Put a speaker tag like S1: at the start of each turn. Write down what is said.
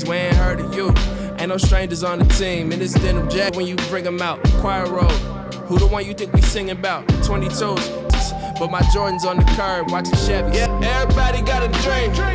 S1: we ain't heard of you. Ain't no strangers on the team, and it's denim jack when you bring them out. Choir road, who the one you think we singing about? 22s, but my Jordan's on the curb, watching Chevy. Yeah, everybody got a dream.